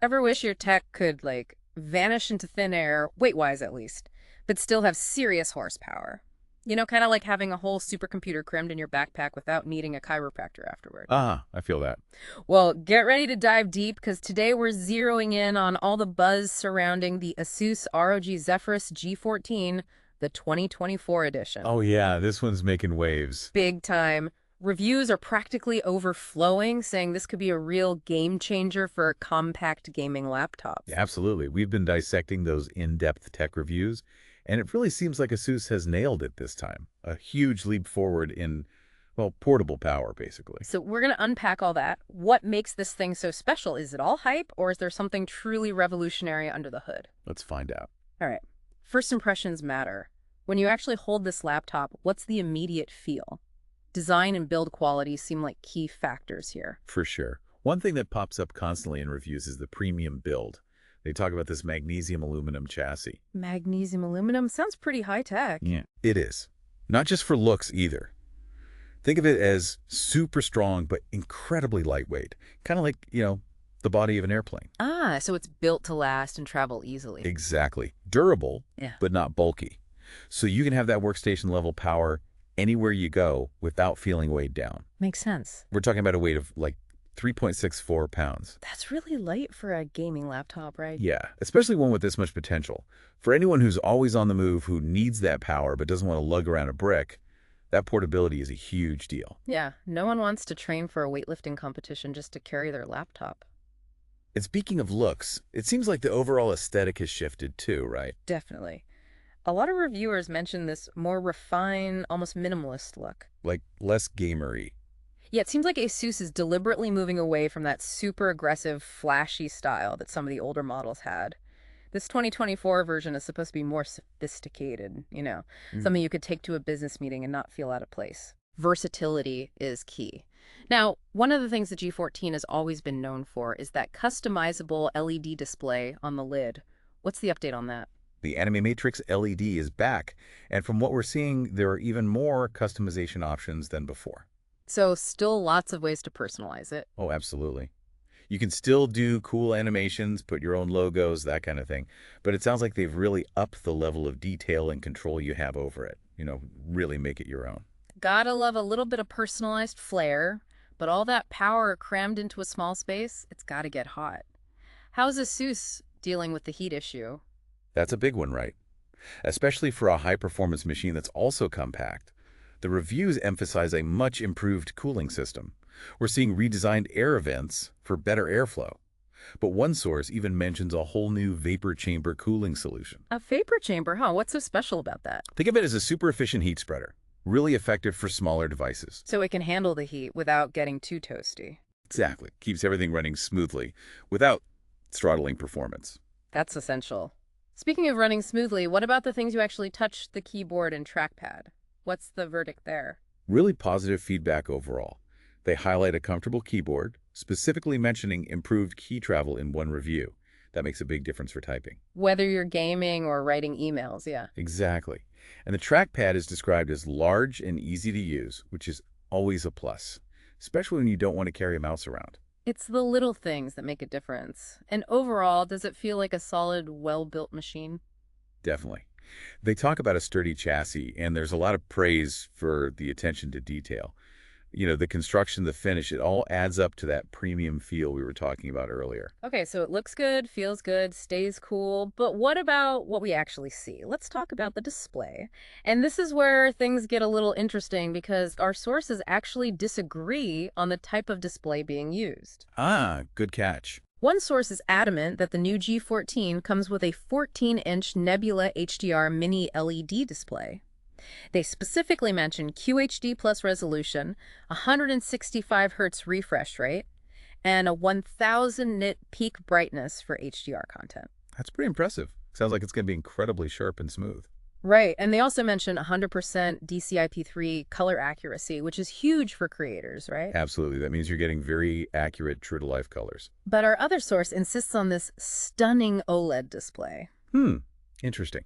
Ever wish your tech could, like, vanish into thin air, weight-wise at least, but still have serious horsepower? You know, kind of like having a whole supercomputer crammed in your backpack without needing a chiropractor afterward. Ah, I feel that. Well, get ready to dive deep because today we're zeroing in on all the buzz surrounding the Asus ROG Zephyrus G14, the 2024 edition. Oh yeah, this one's making waves. Big time. Reviews are practically overflowing, saying this could be a real game changer for compact gaming laptops. Yeah, absolutely. We've been dissecting those in-depth tech reviews, and it really seems like Asus has nailed it this time. A huge leap forward in, well, portable power, basically. So we're going to unpack all that. What makes this thing so special? Is it all hype, or is there something truly revolutionary under the hood? Let's find out. All right. First impressions matter. When you actually hold this laptop, what's the immediate feel? Design and build quality seem like key factors here. For sure. One thing that pops up constantly in reviews is the premium build. They talk about this magnesium aluminum chassis. Magnesium aluminum sounds pretty high tech. Yeah. It is. Not just for looks either. Think of it as super strong but incredibly lightweight. Kind of like, the body of an airplane. Ah, so it's built to last and travel easily. Exactly. Durable, Yeah. but not bulky. So you can have that workstation level power anywhere you go without feeling weighed down. Makes sense. We're talking about a weight of like 3.64 pounds. That's really light for a gaming laptop, right? Yeah, especially one with this much potential. For anyone who's always on the move, who needs that power but doesn't want to lug around a brick, that portability is a huge deal. Yeah, no one wants to train for a weightlifting competition just to carry their laptop. And speaking of looks, it seems like the overall aesthetic has shifted too, right? Definitely. A lot of reviewers mention this more refined, almost minimalist look. Like less gamery. Yeah, it seems like Asus is deliberately moving away from that super aggressive, flashy style that some of the older models had. This 2024 version is supposed to be more sophisticated, Mm. something you could take to a business meeting and not feel out of place. Versatility is key. Now, one of the things the G14 has always been known for is that customizable LED display on the lid. What's the update on that? The Anime Matrix LED is back, and from what we're seeing, there are even more customization options than before. So still lots of ways to personalize it. Oh, absolutely. You can still do cool animations, put your own logos, that kind of thing, but it sounds like they've really upped the level of detail and control you have over it. Really make it your own. Gotta love a little bit of personalized flair, but all that power crammed into a small space, it's gotta get hot. How's Asus dealing with the heat issue? That's a big one, right? Especially for a high-performance machine that's also compact. The reviews emphasize a much improved cooling system. We're seeing redesigned air vents for better airflow. But one source even mentions a whole new vapor chamber cooling solution. A vapor chamber, huh? What's so special about that? Think of it as a super efficient heat spreader, really effective for smaller devices. So it can handle the heat without getting too toasty. Exactly. Keeps everything running smoothly without throttling performance. That's essential. Speaking of running smoothly, what about the things you actually touch, the keyboard and trackpad? What's the verdict there? Really positive feedback overall. They highlight a comfortable keyboard, specifically mentioning improved key travel in one review. That makes a big difference for typing. Whether you're gaming or writing emails, yeah. Exactly. And the trackpad is described as large and easy to use, which is always a plus, especially when you don't want to carry a mouse around. It's the little things that make a difference. And overall, does it feel like a solid, well-built machine? Definitely. They talk about a sturdy chassis, and there's a lot of praise for the attention to detail. The construction, the finish, it all adds up to that premium feel we were talking about earlier. Okay, so it looks good, feels good, stays cool, but what about what we actually see? Let's talk about the display. And this is where things get a little interesting because our sources actually disagree on the type of display being used. Ah, good catch. One source is adamant that the new G14 comes with a 14-inch Nebula HDR mini LED display. They specifically mention QHD plus resolution, 165 Hz refresh rate, and a 1000 nit peak brightness for HDR content. That's pretty impressive. Sounds like it's going to be incredibly sharp and smooth. Right, and they also mention 100% DCI-P3 color accuracy, which is huge for creators, right? Absolutely. That means you're getting very accurate, true-to-life colors. But our other source insists on this stunning OLED display. Interesting.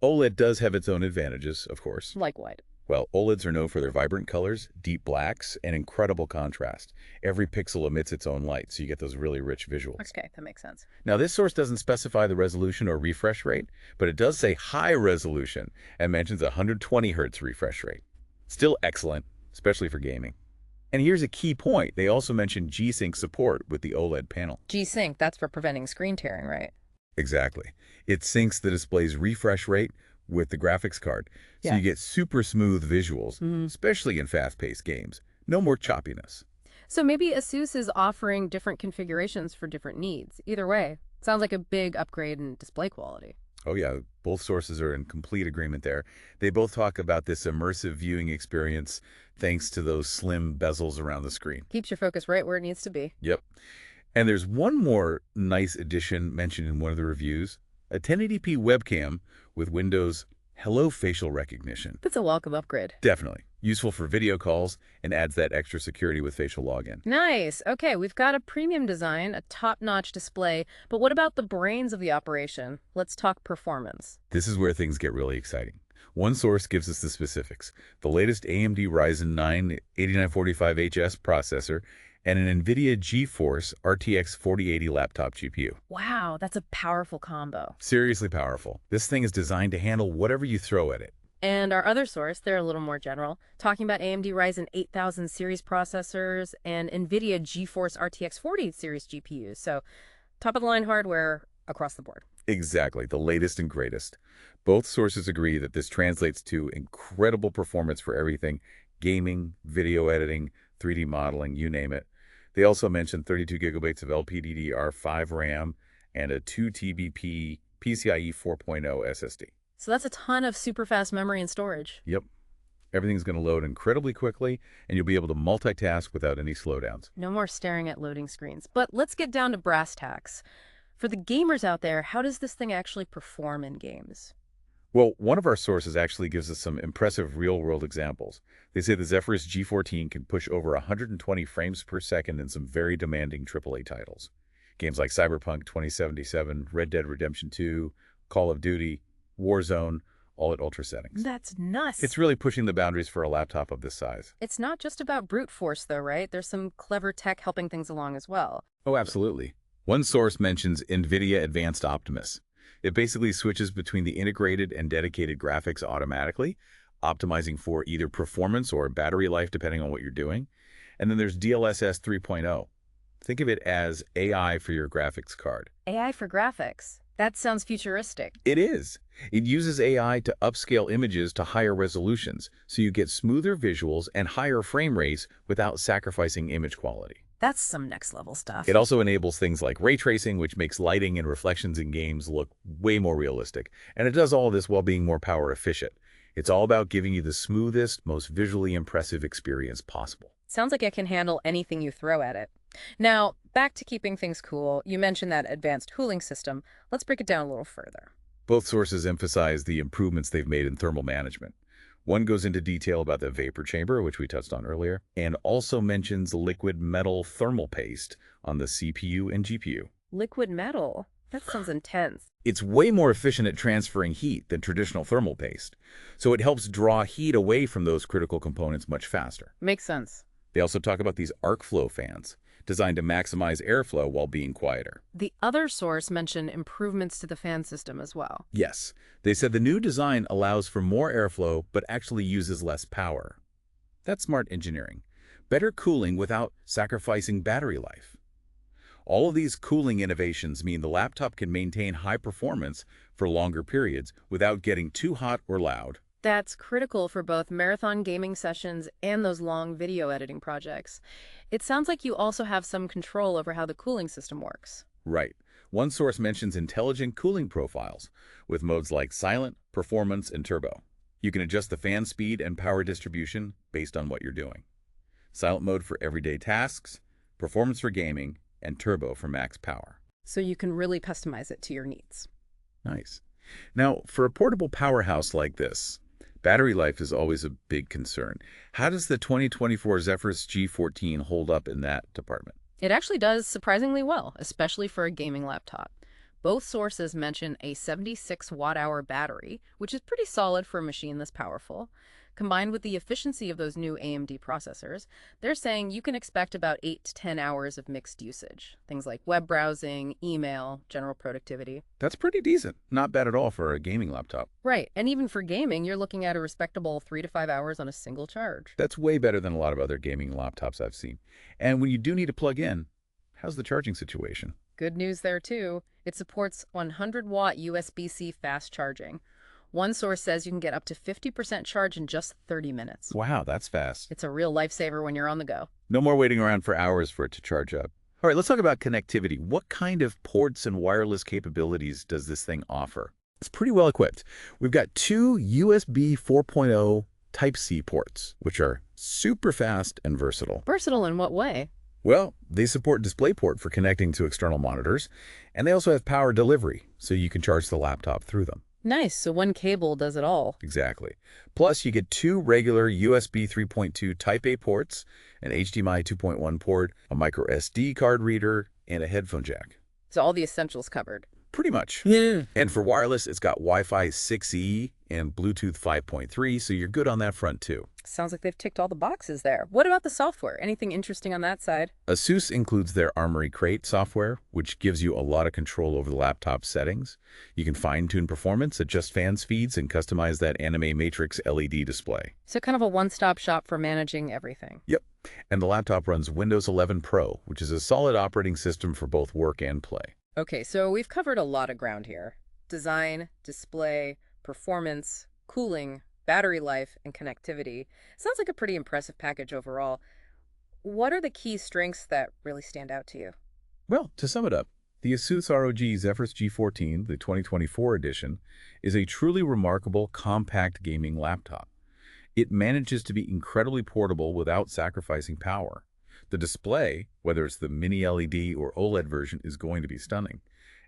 OLED does have its own advantages, of course. Like what? Well, OLEDs are known for their vibrant colors, deep blacks, and incredible contrast. Every pixel emits its own light, so you get those really rich visuals. Okay, that makes sense. Now, this source doesn't specify the resolution or refresh rate, but it does say high resolution and mentions a 120 Hz refresh rate. Still excellent, especially for gaming. And here's a key point. They also mention G-Sync support with the OLED panel. G-Sync, that's for preventing screen tearing, right? Exactly. It syncs the display's refresh rate with the graphics card, so Yeah. you get super smooth visuals, especially in fast-paced games. No more choppiness. So maybe Asus is offering different configurations for different needs. Either way, sounds like a big upgrade in display quality. Oh yeah, both sources are in complete agreement there. They both talk about this immersive viewing experience thanks to those slim bezels around the screen. Keeps your focus right where it needs to be. Yep. And there's one more nice addition mentioned in one of the reviews, a 1080p webcam with Windows Hello facial recognition. That's a welcome upgrade. Definitely. Useful for video calls and adds that extra security with facial login. Nice. Okay, we've got a premium design, a top-notch display, but what about the brains of the operation? Let's talk performance. This is where things get really exciting. One source gives us the specifics. The latest AMD Ryzen 9 8945HS processor and an NVIDIA GeForce RTX 4080 laptop GPU. Wow, that's a powerful combo. Seriously powerful. This thing is designed to handle whatever you throw at it. And our other source, they're a little more general, talking about AMD Ryzen 8000 series processors and NVIDIA GeForce RTX 40 series GPUs. So top-of-the-line hardware across the board. Exactly, the latest and greatest. Both sources agree that this translates to incredible performance for everything, gaming, video editing, 3D modeling, you name it. They also mentioned 32 gigabytes of LPDDR5 RAM and a 2 TBP PCIe 4.0 SSD. So that's a ton of super fast memory and storage. Yep. Everything's going to load incredibly quickly, and you'll be able to multitask without any slowdowns. No more staring at loading screens. But let's get down to brass tacks. For the gamers out there, how does this thing actually perform in games? Well, one of our sources actually gives us some impressive real-world examples. They say the Zephyrus G14 can push over 120 frames per second in some very demanding AAA titles. Games like Cyberpunk 2077, Red Dead Redemption 2, Call of Duty, Warzone, all at ultra settings. That's nuts. It's really pushing the boundaries for a laptop of this size. It's not just about brute force, though, right? There's some clever tech helping things along as well. Oh, absolutely. One source mentions NVIDIA Advanced Optimus. It basically switches between the integrated and dedicated graphics automatically, optimizing for either performance or battery life depending on what you're doing. And then there's DLSS 3.0. Think of it as AI for your graphics card. AI for graphics. That sounds futuristic. It is. It uses AI to upscale images to higher resolutions, so you get smoother visuals and higher frame rates without sacrificing image quality. That's some next level stuff. It also enables things like ray tracing, which makes lighting and reflections in games look way more realistic. And it does all this while being more power efficient. It's all about giving you the smoothest, most visually impressive experience possible. Sounds like it can handle anything you throw at it. Now, back to keeping things cool. You mentioned that advanced cooling system. Let's break it down a little further. Both sources emphasize the improvements they've made in thermal management. One goes into detail about the vapor chamber, which we touched on earlier, and also mentions liquid metal thermal paste on the CPU and GPU. Liquid metal? That sounds intense. It's way more efficient at transferring heat than traditional thermal paste, so it helps draw heat away from those critical components much faster. Makes sense. They also talk about these arc flow fans, designed to maximize airflow while being quieter. The other source mentioned improvements to the fan system as well. Yes, they said the new design allows for more airflow but actually uses less power. That's smart engineering. Better cooling without sacrificing battery life. All of these cooling innovations mean the laptop can maintain high performance for longer periods without getting too hot or loud. That's critical for both marathon gaming sessions and those long video editing projects. It sounds like you also have some control over how the cooling system works. Right. One source mentions intelligent cooling profiles with modes like silent, performance, and turbo. You can adjust the fan speed and power distribution based on what you're doing. Silent mode for everyday tasks, performance for gaming, and turbo for max power. So you can really customize it to your needs. Nice. Now, for a portable powerhouse like this, battery life is always a big concern. How does the 2024 Zephyrus G14 hold up in that department? It actually does surprisingly well, especially for a gaming laptop. Both sources mention a 76 watt-hour battery, which is pretty solid for a machine this powerful. Combined with the efficiency of those new AMD processors, they're saying you can expect about 8 to 10 hours of mixed usage. Things like web browsing, email, general productivity. That's pretty decent. Not bad at all for a gaming laptop. Right, and even for gaming, you're looking at a respectable 3 to 5 hours on a single charge. That's way better than a lot of other gaming laptops I've seen. And when you do need to plug in, how's the charging situation? Good news there, too. It supports 100-watt USB-C fast charging. One source says you can get up to 50% charge in just 30 minutes. Wow, that's fast. It's a real lifesaver when you're on the go. No more waiting around for hours for it to charge up. All right, let's talk about connectivity. What kind of ports and wireless capabilities does this thing offer? It's pretty well equipped. We've got two USB 4.0 Type-C ports, which are super fast and versatile. Versatile in what way? Well, they support DisplayPort for connecting to external monitors, and they also have power delivery, so you can charge the laptop through them. Nice, so one cable does it all. Exactly. Plus, you get two regular USB 3.2 Type-A ports, an HDMI 2.1 port, a micro SD card reader, and a headphone jack. So all the essentials covered. Pretty much. Yeah. And for wireless, it's got Wi-Fi 6E and Bluetooth 5.3, so you're good on that front too. Sounds like they've ticked all the boxes there. What about the software? Anything interesting on that side? Asus includes their Armory Crate software, which gives you a lot of control over the laptop settings. You can fine-tune performance, adjust fan speeds, and customize that anime matrix LED display. So kind of a one-stop shop for managing everything. Yep. And the laptop runs Windows 11 Pro, which is a solid operating system for both work and play. Okay, so we've covered a lot of ground here. Design, display, performance, cooling, battery life, and connectivity. Sounds like a pretty impressive package overall. What are the key strengths that really stand out to you? Well, to sum it up, the Asus ROG Zephyrus G14, the 2024 edition, is a truly remarkable compact gaming laptop. It manages to be incredibly portable without sacrificing power. The display, whether it's the mini LED or OLED version, is going to be stunning.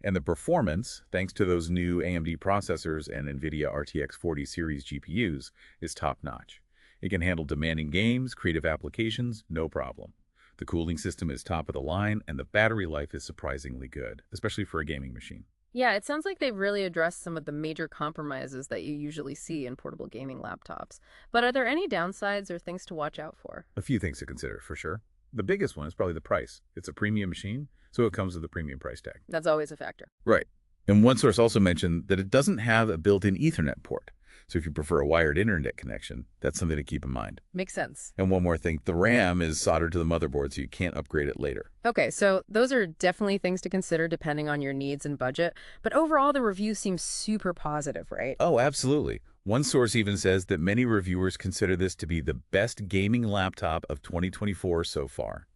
And the performance, thanks to those new AMD processors and NVIDIA RTX 40 series GPUs, is top-notch. It can handle demanding games, creative applications, no problem. The cooling system is top of the line, and the battery life is surprisingly good, especially for a gaming machine. Yeah, it sounds like they've really addressed some of the major compromises that you usually see in portable gaming laptops. But are there any downsides or things to watch out for? A few things to consider, for sure. The biggest one is probably the price. It's a premium machine, so it comes with a premium price tag. That's always a factor. Right. And one source also mentioned that it doesn't have a built-in Ethernet port. So if you prefer a wired internet connection, that's something to keep in mind. Makes sense. And one more thing, the RAM is soldered to the motherboard, so you can't upgrade it later. Okay, so those are definitely things to consider depending on your needs and budget. But overall, the review seems super positive, right? Oh, absolutely. One source even says that many reviewers consider this to be the best gaming laptop of 2024 so far.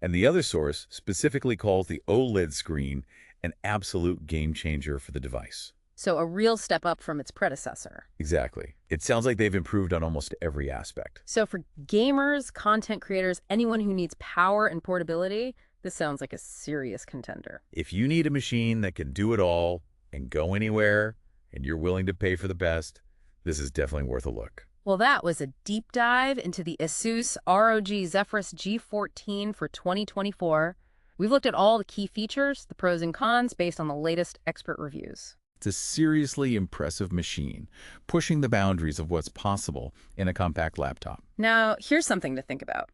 And the other source specifically calls the OLED screen an absolute game changer for the device. So a real step up from its predecessor. Exactly. It sounds like they've improved on almost every aspect. So for gamers, content creators, anyone who needs power and portability, this sounds like a serious contender. If you need a machine that can do it all and go anywhere, and you're willing to pay for the best, this is definitely worth a look. Well, that was a deep dive into the Asus ROG Zephyrus G14 for 2024. We've looked at all the key features, the pros and cons, based on the latest expert reviews. It's a seriously impressive machine, pushing the boundaries of what's possible in a compact laptop. Now, here's something to think about.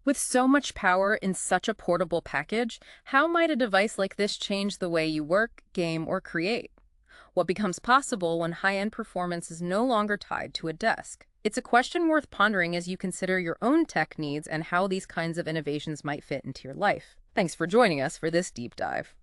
With so much power in such a portable package, how might a device like this change the way you work, game, or create? What becomes possible when high-end performance is no longer tied to a desk? It's a question worth pondering as you consider your own tech needs and how these kinds of innovations might fit into your life. Thanks for joining us for this deep dive.